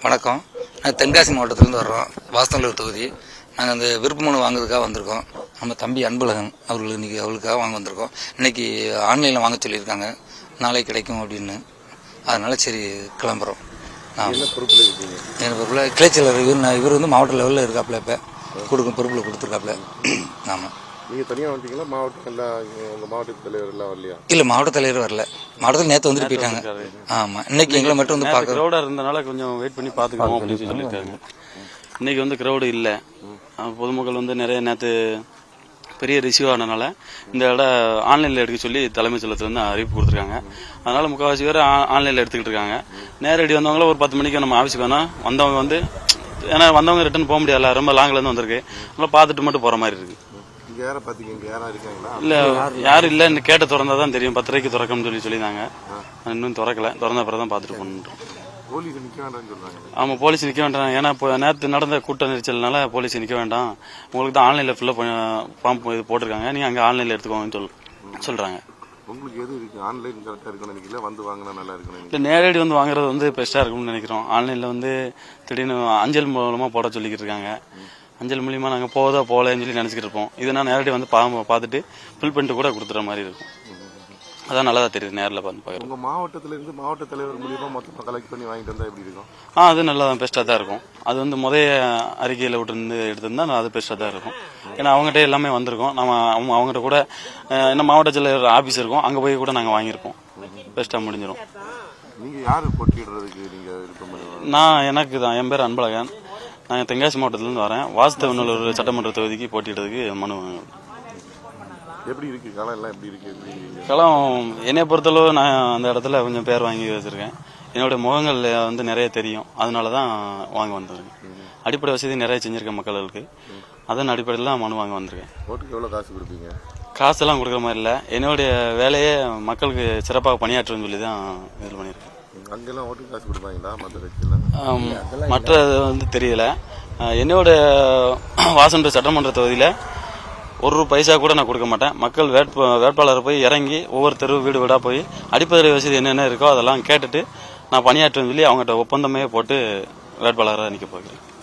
வணக்கம். நாங்கள் தென்காசி மாவட்டத்திலேருந்து வர்றோம். வாசநல்லூர் தொகுதி. நாங்கள் அந்த விருப்ப மனு வாங்குறதுக்காக வந்திருக்கோம். நம்ம தம்பி அன்பழகன் அவளுக்காக வாங்க வந்திருக்கோம். இன்னைக்கு ஆன்லைனில் வாங்க சொல்லியிருக்காங்க, நாளைக்கு கிடைக்கும் அப்படின்னு. அதனால சரி கிளம்புறோம். என்ன பொறுப்பில் இருக்கீங்க? என் பொறுப்பில் கிளைச்சலர் இவர் வந்து மாவட்ட லெவலில் இருக்காப்புல, இப்போ பொறுப்பில் கொடுத்துருக்காப்புல. ஆமாம். நீங்கள் தனியாக வந்துட்டீங்களா? மாவட்டம் எல்லாம் உங்கள் மாவட்ட தலைவர் எல்லாம் வரலையா? இல்லை, மாவட்ட தலைவர் வரல. மாவட்டத்தில் நேற்று வந்துட்டு போயிட்டாங்க. ஆமாம், இன்னைக்கு எங்களை மட்டும் வந்து பார்க்க க்ரௌடாக இருந்தனால கொஞ்சம் வெயிட் பண்ணி பார்த்துக்கணும் அப்படின்னு சொல்லியிருக்காங்க. இன்னைக்கு வந்து க்ரௌடு இல்லை. பொதுமக்கள் வந்து நிறைய நேற்று பெரிய ரிசீவ் ஆனதுனால இந்த இடம் ஆன்லைனில் எடுக்க சொல்லி தலைமைச் செயலகத்துலேருந்து அறிவிப்பு கொடுத்துருக்காங்க. அதனால முக்கால்வாசி பேர் ஆன்லைனில் எடுத்துக்கிட்டு இருக்காங்க. நேரடி வந்தவங்கள ஒரு 10 மணிக்கு நம்ம ஆஃபீஸுக்கு வேணா வந்தவங்க வந்து, ஏன்னா வந்தவங்க ரிட்டர்ன் போக முடியல, ரொம்ப லாங்லேருந்து வந்திருக்கு. அதனால பார்த்துட்டு மட்டும் போகிற மாதிரி இருக்கு. இல்ல யாரும் இல்ல, இந்த கேட்ட திறந்தாதான் தெரியும். 10:30 திறக்கணும்னு சொல்லியிருந்தாங்க. இன்னும் திறக்கல. திறந்த பிறதான் பார்த்துட்டு போகணும். ஆமா, போலீஸ் நிக்க வேண்டாம். ஏன்னா இப்போ நேற்று நடந்த கூட்ட நெரிச்சல்னால போலீஸ் நிக்க வேண்டாம், உங்களுக்கு தான் ஆன்லைன்ல ஃபில்அப் ஃபார்ம் இது போட்டிருக்காங்க, நீங்க அங்க ஆன்லைன்ல எடுத்துக்கோங்கன்னு சொல்றாங்க. உங்களுக்கு எது இருக்கு? ஆன்லைன் கரெக்டா இருக்குன்னு நினைக்கல, வந்து வாங்கினா நல்லா இருக்குன்னு? இல்லை, நேரடி வந்து வாங்குறது வந்து பெஸ்டா இருக்கும்னு நினைக்கிறோம். ஆன்லைன்ல வந்து திடீர்னு அஞ்சல் மூலமா போட சொல்லிக்கிட்டு இருக்காங்க. அஞ்சல் மூலியமா நாங்கள் போகலன்னு சொல்லி நினைச்சிட்டு இருப்போம். இது நான் நேரடி வந்து பார்த்துட்டு ஃபில் பண்ணிட்டு கூட கொடுத்துற மாதிரி இருக்கும். அதான் நல்லதா தெரியுது நேரில் பார்த்து பார்க்குறோம். உங்கள் மாவட்டத்தில் இருந்து மாவட்ட தலைவர் மூலியமா மொத்தமாக கலெக்ட் பண்ணி வாங்கிட்டு வந்தா எப்படி இருக்கும்? அது நல்லா தான் பெஸ்ட்டாக தான் இருக்கும். அது வந்து முதைய அறிக்கையில் விட்டு எடுத்திருந்தா அது பெஸ்ட்டாக தான் இருக்கும். ஏன்னா அவங்ககிட்ட எல்லாமே வந்திருக்கும். நம்ம அவங்ககிட்ட கூட என்ன மாவட்ட செயலர் ஆஃபீஸ் இருக்கும், அங்கே போய் கூட நாங்கள் வாங்கியிருப்போம். பெஸ்ட்டாக முடிஞ்சிடும். நீங்கள் யார் போட்டிடுறதுக்கு நீங்கள் விருப்பம்? நான் எனக்கு தான், என் பேர் அன்பழகன். நான் தென்காசி மாவட்டத்திலேருந்து வரேன். வாசுதேவநல்லூர் சட்டமன்ற தொகுதிக்கு போட்டியிடுறதுக்கு மனு. எப்படி இருக்கு களம் எல்லாம்? எப்படி இருக்கு களம்? என்னை பொறுத்தளவு நான் அந்த இடத்துல கொஞ்சம் பேர் வாங்கி வச்சிருக்கேன். என்னுடைய முகங்கள் வந்து நிறைய தெரியும், அதனால தான் வாங்க வந்திருக்கேன். அடிப்படை வசதி நிறைய செஞ்சிருக்கேன் மக்களுக்கு. அதன் அடிப்படையில் தான் மனு வாங்க வந்திருக்கேன். ஓட்டுக்கு எவ்வளோ காசு கொடுப்பீங்க? காசெல்லாம் கொடுக்குற மாதிரி இல்லை, என்னுடைய வேலையே மக்களுக்கு சிறப்பாக பணியாற்றுன்னு சொல்லி தான் இது பண்ணியிருக்கேன். அங்கெல்லாம் ஓட்டுக்கு காசு கொடுப்பாங்களா மற்ற கட்சியெல்லாம்? மற்ற வந்து தெரியல. என்னோட வாசன்ற சட்டமன்ற தொகுதியில் ஒரு பைசா கூட நான் கொடுக்க மாட்டேன். மக்கள் வேட்பாளரை போய் இறங்கி ஒவ்வொரு தெரு வீடு வீடாக போய் அடிப்படை வசதி என்னென்ன இருக்கோ அதெல்லாம் கேட்டுட்டு நான் பணியாற்றுன்னு சொல்லி அவங்ககிட்ட ஒப்பந்தமே போட்டு வேட்பாளராக நிற்க போகிறேன்.